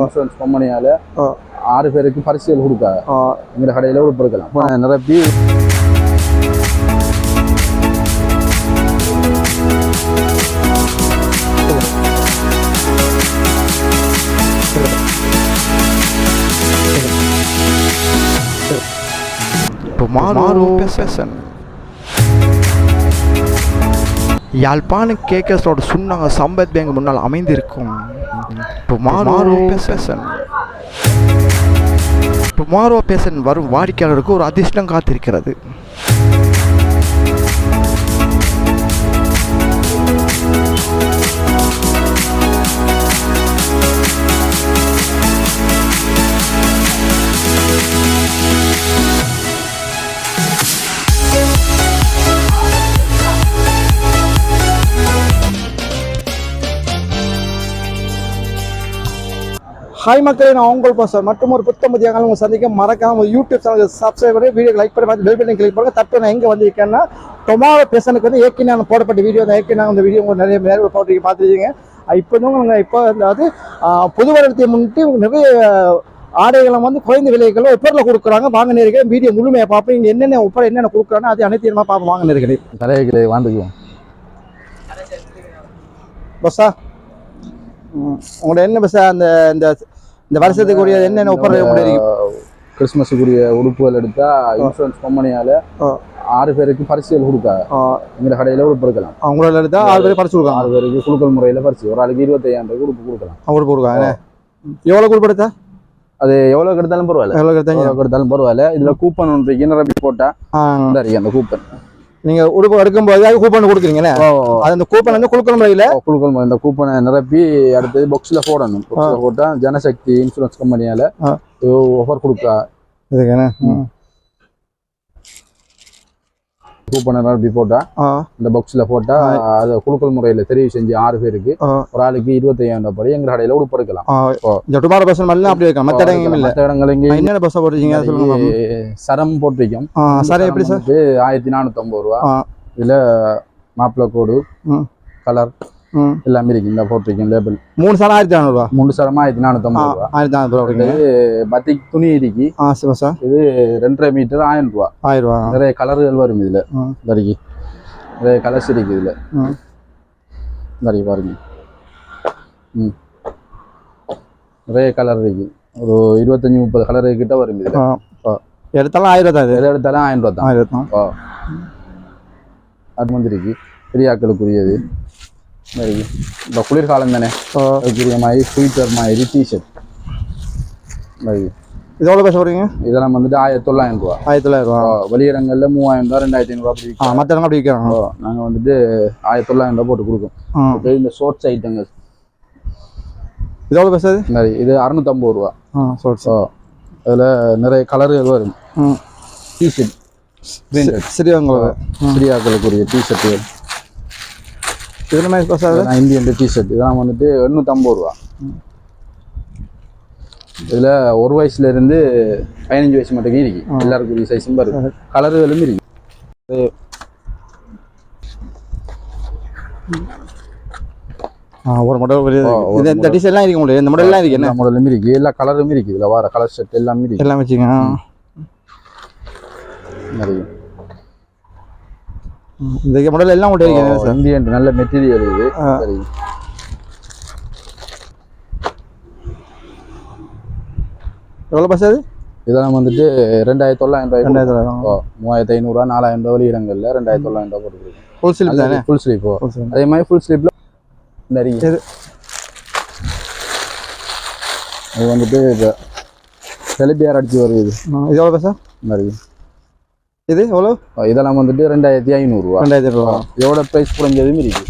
Insurance கம்பெனியால 6 பேருக்கு பரிசுகள் கொடுக்காங்க. எங்க கடையில கொடுக்கலாம் நிரப்பி யாழ்ப்பாண கேக்கஸோட சொன்னாங்க சம்பத் பேங்க் முன்னால் அமைந்திருக்கும் டுமாரோ பேசன் வரும் வாடிக்கையாளருக்கு ஒரு அதிர்ஷ்டம் காத்திருக்கிறது. ஹாய் மக்களே, நான் உங்கள் பாசர் மற்றும் ஒரு புத்தம் மதியாக உங்கள் சந்திக்க மறக்காம யூடியூப் சேனலுக்கு சப்ஸ்கிரைப் பண்ணி வீடியோ லைக் பண்ணி பார்த்து பெல் பட்டன் கிளிக் பண்ணுங்க. தட்டு நான் எங்கே வந்திருக்கேன்னா டொமாரோ பேசனுக்கு வந்து ஏற்கனவே போடப்பட்ட வீடியோ தான். ஏற்கனவே அந்த வீடியோ உங்களுக்கு நிறைய நேரம் போட்டு பார்த்துருக்கீங்க. இப்போ வந்து இப்போ அதாவது புது வருடத்தை முன்னிட்டு நிறைய ஆடைகளை வந்து குறைந்த விலைகளும் ஒப்பரில் கொடுக்குறாங்க. வாங்க நேர்கள் வீடியோ முழுமையாக பார்ப்போம். இங்கே என்னென்ன ஒப்பர் என்னென்ன கொடுக்குறாங்க அது அனைத்தையுமா பார்ப்போம். வாங்க நேர்களே தலைகளை வாங்கிக்குவோம். பஸ்ஸா உங்களோட என்ன பஸ்ஸா இந்த வருஷத்துக்குரிய என்னென்ன ஒப்பர் கிறிஸ்துமஸுக்குரிய உடுப்புகள் எடுத்தா இன்சூரன்ஸ் கம்பெனியால 6 பேருக்கு பரிசுகள் கொடுக்காங்க. எங்க கடையில உடுப்பு எடுக்கலாம். அவங்களோட எடுத்தா 6 பேருக்கு பரிசு கொடுக்கலாம். 6 பேருக்கு குழுக்கள் முறையில பரிசு. ஒரு ஆளுக்கு 25,000 உடுப்பு கொடுக்கலாம். உடுப்பு கொடுக்காங்க. எவ்வளவு உடுப்பு எடுத்தா அது எவ்வளவு எடுத்தாலும் பரவாயில்ல. எவ்வளவு எடுத்தாலும் பரவாயில்ல. இதுல கூப்பன் ஒன்று இனரபி போட்டா அந்த கூப்பன் நீங்க உடுப்பு எடுக்கும்போது கூப்பன் கொடுக்குறீங்களே, அது அந்த கூப்பன் வந்து குழுக்கள் முறையில இந்த கூப்பனை நிரப்பி அடுத்தது பாக்ஸ்ல போடணும். பாக்ஸ்ல போட்டா ஜனசக்தி இன்சூரன்ஸ் கம்பெனியால ஆஃபர் கொடுக்கா. கூப்பனை நிரப்பி போட்டா இந்த பாக்ஸ்ல போட்டா அதை குழுக்கள் முறையில தெரிவு செஞ்சு 6 பேருக்கு ஒரு ஆளுக்கு 25,000 படி எங்க கடையில உடுப்பு எடுக்கலாம். சரம் போட்டிருக்கோம். சரம் எப்படி சார்? 1450 ரூபா. இதுல மாப்பிள கோடு கலர் எல்லாமே இருக்கு. இந்த போட்டிருக்கோம் லேபிள் 3 சரம் 1,400 ரூபா. 3 சரம் 1,450 ரூபா. 1,400 பத்திக் துணி இருக்கு. இது 2.5 மீட்டர் 1000 ரூபா. 1000 ரூபா. நிறைய கலர்கள் வரும் இதுல. வரைக்கும் நிறைய கலர்ஸ் இருக்கு இதுல. நிறைய பாருங்க. நிறைய கலர் இருக்கு. ஒரு 25-30 கலர் கிட்ட வரும் இதுல. எடுத்தாலும் 1000 தான். எதை எடுத்தாலும் 1000 ரூபா தான். அது வந்துருக்கு பெரியாக்களுக்குரியது. இந்த குளிர்காலம் தானே, அதுக்குரிய மாதிரி ஸ்வீட்டர் மாதிரி டிஷர்ட். இது எவ்வளோ பேச போறீங்க? இதெல்லாம் வந்துட்டு 1,900 ரூபா. 1,900 ரூபா. வெளியிடங்கள்ல 3,000 ரூபா 2,500 ரூபா அப்படி. மற்ற அப்படி விற்கிறோம். நாங்கள் வந்துட்டு 1,900 ரூபா போட்டு கொடுக்கோம். இந்த ஷோர்ட்ஸ் ஐட்டங்கள் இது எவ்வளோ பேசாது? இது 650 ரூபா. ஷோர்ட்ஸ் அதில் நிறைய கலர்கள் வரும். டிஷர்ட் சிறியாக்களுக்குரிய டிஷர்ட்டு. இந்தியன் டிஷர்ட் இதெல்லாம் வந்துட்டு 850 ரூபா. இதுல 1 வயசுல இருந்து 15 வயசு மட்டும் இருக்கு. எல்லாருக்குரிய சைஸும் பாருங்க. கலர்களும் இருக்கு. ஒரு மாடல் இந்த டிஷர்ட் எல்லாம் இருக்கு. உங்களுக்கு இந்த மாடல் எல்லாம் இருக்கு. என்ன மாடலும் இருக்கு. எல்லா கலரும் இருக்கு. இதுல வர கலர் ஷர்ட் எல்லாமே இருக்கு. எல்லாம் வச்சுங்க. நிறைய இந்த மாடல் எல்லாம் உள்ள இருக்கு. இந்தியன் நல்ல மெட்டீரியல் இது. சரி, எவ்வளவு பஸ் அது? இதெல்லாம் வந்துட்டு 2,900 ரூபாய். 3,500 ரூபா 4,000 ரூபா வெளியிடங்கள்ல 2,900 ரூபா போட்டுருக்கு. ஃபுல் ஸ்லீப் தானே? Full sleep. அதே மாதிரி ஃபுல் ஸ்லீப்ல நிறைய அது வந்துட்டு செலிபியார் அடிச்சு வருது. இது எவ்வளோ பஸ்? நிறைய இது எவ்வளோ? இதெல்லாம் வந்துட்டு 2,500 ரூபா. 2,500 ரூபா. இதோட பிரைஸ் குறைஞ்சதும் இருக்கு.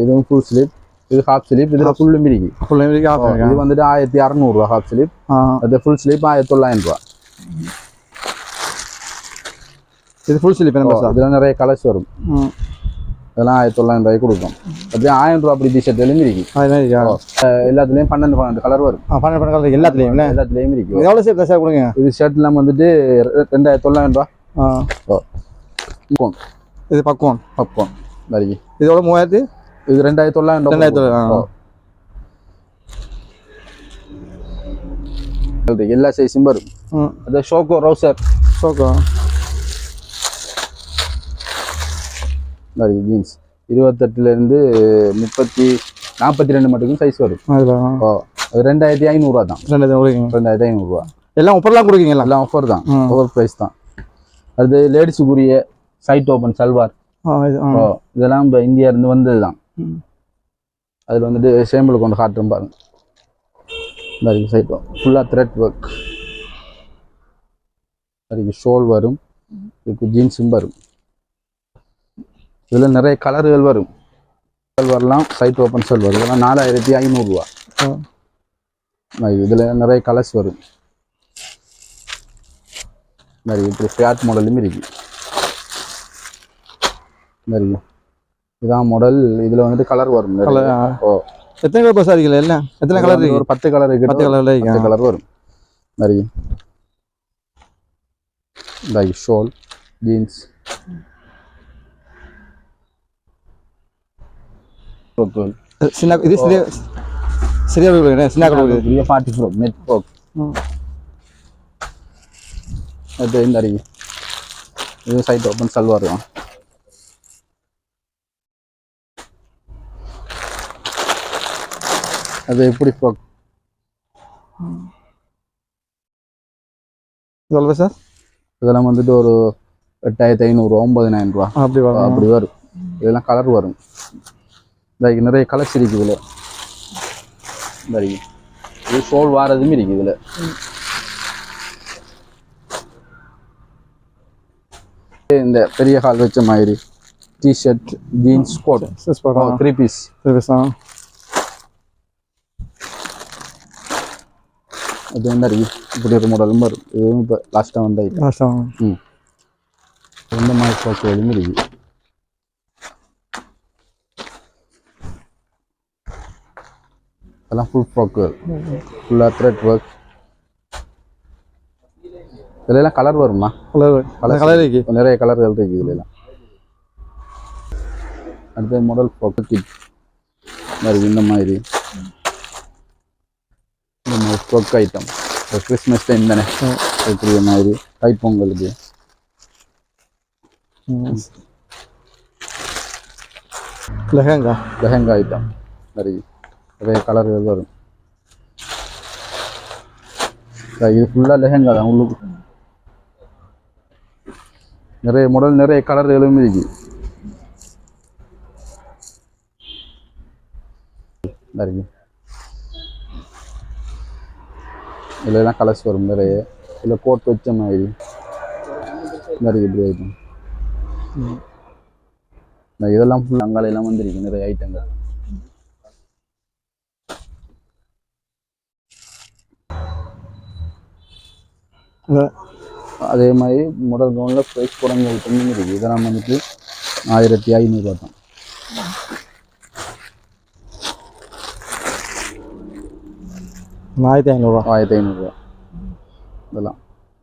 இதுவும் ஃபுல் ஸ்லீப். இது ஹாஃப் ஸ்லீப். இதுல ஃபுல்லும் இருக்கு. இது வந்துட்டு 1,600 ரூபா ஹாஃப் ஸ்லீப். அது ஃபுல் ஸ்லீப் 1,900 ரூபா. இது ஃபுல் ஸ்லீப். இதுல நிறைய கலர்ஸ் வரும். இதெல்லாம் 1,900 ரூபாய்க்கு கொடுக்கும். அப்படியே 1000 ரூபா அப்படி டிஷர்ட் இருக்கு. எல்லாத்துலயும் 12 கலர் வரும். 12 கலர் எல்லாத்துலயும் இருக்கு. எவ்வளவு சேப் சார் கொடுங்க? இது ஷர்ட் எல்லாம் வந்துட்டு 2,900 ரூபா. ஆ கோன் இது பக்குவம் பக்குவம் மாதிரி இதோட 3000 இது 2900 எல்லா சைஸும் வரும் அது ஷோக்கோ ரவுசர் ஷோக்கோ மாதிரி ஜீன்ஸ் 28லேருந்து 42 மட்டுக்கும் சைஸ் வரும் ஓ அது 2500 தான் 2500 எல்லாம் ஆஃபர்லாம் கொடுக்கீங்களா எல்லாம் ஆஃபர் தான் ஓவர் ப்ரைஸ் தான் அது லேடிஸுக்குரிய சைட் ஓப்பன் சல்வார் இதெல்லாம் இப்போ இந்தியா இருந்து வந்தது தான் அதில் வந்துட்டு சேம்பிள் கொண்டு காட்டுறோம் பாருங்க இந்த சைட் ஃபுல்லாக த்ரெட் ஒர்க் அதுக்கு ஷோல் வரும் இதுக்கு ஜீன்ஸும் வரும் இதில் நிறைய கலர்கள் வரும் சல்வார்லாம் சைட் ஓப்பன் சல்வார் இதெல்லாம் 4500 இதில் நிறைய கலர்ஸ் வரும் மாதிரி இப்படி ஃபியாட் மாடலும் இருக்கு மாதிரி இதான் மாடல் இதில் வந்துட்டு கலர் வரும் ஓ எத்தனை கலர் பஸ் ஆகிக்கல இல்லை எத்தனை கலர் இருக்கு ஒரு 10 கலர் இருக்கு 10 கலர் வரும் மாதிரி இந்த ஷோல் ஜீன்ஸ் சின்ன இது சரியா சின்ன கலர் பெரிய பார்ட்டி ஃப்ராக் நெட் ஃப்ராக் அது இந்த அருகே இது சைட் ஓப்பன் சல்வார் தான் அது எப்படி ஃப்ராக் சொல்லுங்க சார் இதெல்லாம் வந்துட்டு ஒரு 8500 9000 அப்படி வரும் இதெல்லாம் கலர் வரும் நிறைய கலர்ஸ் இருக்கு இதில் இது ஷோல் வாரதும் இருக்கு இதில் இந்த பெரிய கால் வச்ச மாதிரி டிஷர்ட் ஜீன்ஸ் கோட் 3 பீஸ் அது வந்து இப்படி ஒரு மாடலும் வரும் இதுவும் இப்போ லாஸ்ட்டாக வந்தாயிட்டு இந்த மாதிரி ஃப்ராக் எதுவும் இருக்கு அதெல்லாம் ஃபுல் ஃப்ராக் ஃபுல்லாக த்ரெட் ஒர்க் இதெல்லாம் கலர் வருமா கலர் இருக்கு நிறைய கலர்கள் இருக்கு இதுலாம் அடுத்த மாடல் ஃப்ராக் கிட் மாதிரி இந்த மாதிரி ஃப்ராக் ஐட்டம் கிறிஸ்மஸ் டைம் தானே அதுக்குரிய மாதிரி தைப்பொங்கலுக்கு லெஹங்கா ஐட்டம் நிறைய கலர்கள் வரும் இது ஃபுல்லாக லெஹங்கா தான் உங்களுக்கு நிறைய மாடல் நிறைய கலர்களும் இருக்கு இதெல்லாம் கலர்ஸ் வரும் நிறைய இதில் கோட் வச்ச மாதிரி நிறைய இப்படி ஐட்டம் இதெல்லாம் ஃபுல் அங்காலையெல்லாம் வந்துருக்கு நிறைய ஐட்டங்கள் அதே மாதிரி மாடல் கவுனில் ப்ரைஸ் குறைஞ்ச ஐட்டமும் இருக்குது இதெல்லாம் வந்துட்டு 1500 தான் $1500 இதெல்லாம்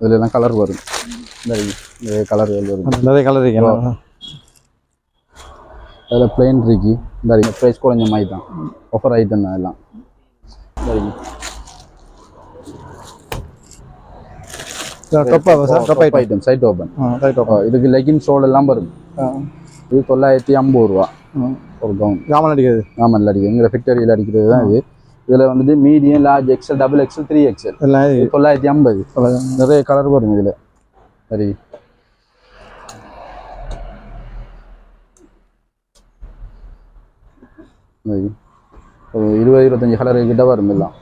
இதெல்லாம் கலர் வரும் நிறைய கலர்கள் வரும் நிறைய கலர் இருக்கு அதில் பிளெயின் இருக்கு இந்த ப்ரைஸ் குறைஞ்ச மாதிரி தான் ஆஃபர் ஐட்டம் தான் எல்லாம் டாப் ஐட்டம் சைட் ஓப்பன் இதுக்கு லெகின் ஷோல் எல்லாம் வரும் இது 950 ஒரு கவுன் காமன் அடிக்கிறது காமன்ல அடிக்கிறது எங்கிற ஃபேக்டரியில் அடிக்கிறது தான் இது இதில் வந்துட்டு medium large XL double XL 3XL எல்லாம் 950 நிறைய கலர் வரும் இதில் சரி ஒரு 20-25 கலர் கிட்ட வரும் எல்லாம்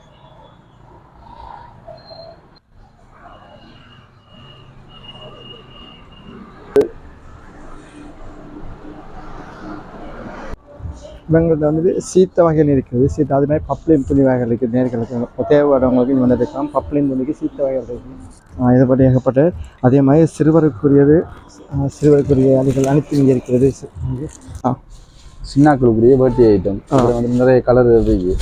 இவங்கள்ட்ட வந்துட்டு சீத்த வகைகள் இருக்குது சீத்த அது மாதிரி பப்ளின் துணி வகைகள் இருக்குது நேர்களுக்கு தேவைப்படுறவங்களுக்கு இது வந்து இருக்கலாம் பப்ளின் துணிக்கு சீத்த வகைகள் இருக்குது இதை பற்றி ஏகப்பட்ட அதே மாதிரி சிறுவருக்குரியது சிறுவருக்குரிய அணிகள் அனைத்து இங்கே இருக்கிறது சின்னாக்களுக்குரிய பர்த்டே ஐட்டம் வந்து நிறைய கலர் இருக்கு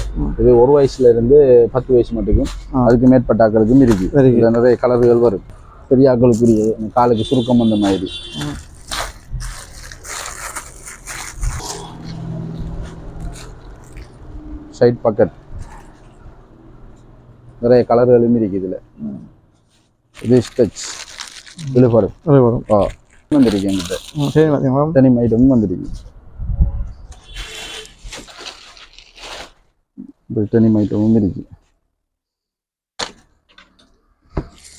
இது 1 வயசுல இருந்து 10 வயசு மட்டுக்கும் அதுக்கு மேற்பட்ட ஆக்களுக்கும் இருக்கு நிறைய கலர்கள் வரும் பெரிய ஆக்களுக்குரியது காலுக்கு சுருக்கம் அந்த மாதிரி. சைட் பாக்கெட் நிறைய கலர்களும் இருக்கு இதுல. இது ஸ்டெச் விழுப்படும் வரும் வந்துருக்கு என்கிட்ட. சரி பார்த்தீங்களா டெனிம் ஐட்டம் வந்துருக்கு. டெனிம் ஐட்டமும் இருக்கு.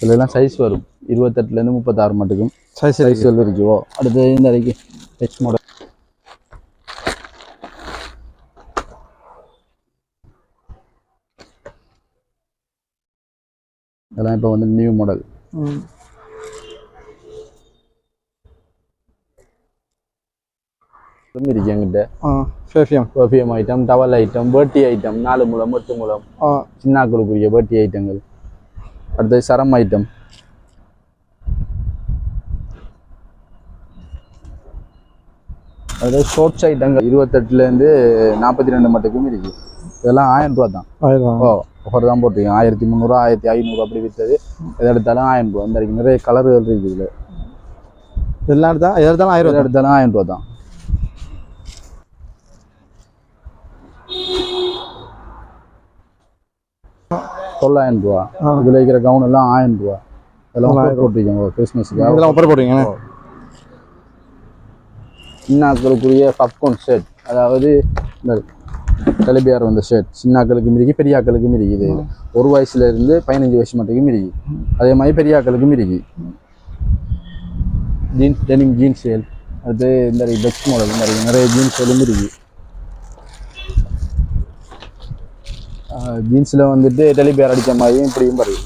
இதெல்லாம் சைஸ் வரும் 28லேருந்து 36 மட்டுக்கும் சைஸ் இருக்குவோ. அடுத்து இந்த வரைக்கும் ஹெச் மாடல். இதெல்லாம் இப்போ வந்து நியூ மாடல். இருக்கு என்கிட்ட. Perfume item, towel item, party item, 4 முழம் 8 முழம் சின்னாக்களுக்குரிய பேர்ட்டி ஐட்டங்கள். அடுத்தது சரம் ஐட்டம். அதாவது ஷோர்ட்ஸ் ஐட்டங்கள் 28லேருந்து 42 மட்டுக்கும் இருக்கு. இதெல்லாம் 1000 ரூபா தான். ஆஃபர் தான் போட்டிருக்கேன். 1300 1500 அப்படி விற்றது. எதை எடுத்தாலும் 1000 ரூபா. இந்த இருக்கு நிறைய கலர்கள் இருக்குது இதில். எல்லாம் எடுத்தாலும் 1000 ரூபா தான். $900. இதில் இருக்கிற கவுன் எல்லாம் 1000 ரூபா. இதெல்லாம் போட்டிருக்கோங்க கிறிஸ்மஸுக்கு. இதெல்லாம் ஆஃபர் போடுறீங்க. சின்னாக்களுக்குரிய பப்கார்ன் ஷர்ட், அதாவது இந்த டெலிபியார் வந்த ஷர்ட் சின்னாக்களுக்கும் இருக்கு பெரியாக்களுக்கும் இருக்கு. இது 1 வயசுலேருந்து 15 வயசு மட்டுக்கும் இருக்கு. அதே மாதிரி பெரியாக்களுக்கும் இருக்கு. Jeans denim jeans sale. அது இந்த பெஸ்ட் மாடல் நிறைய ஜீன்ஸ் சேலும் இருக்கு. ஜீன்ஸில் வந்துட்டு டெலிபியார் அடித்த மாதிரியும் இப்படியும் வருது.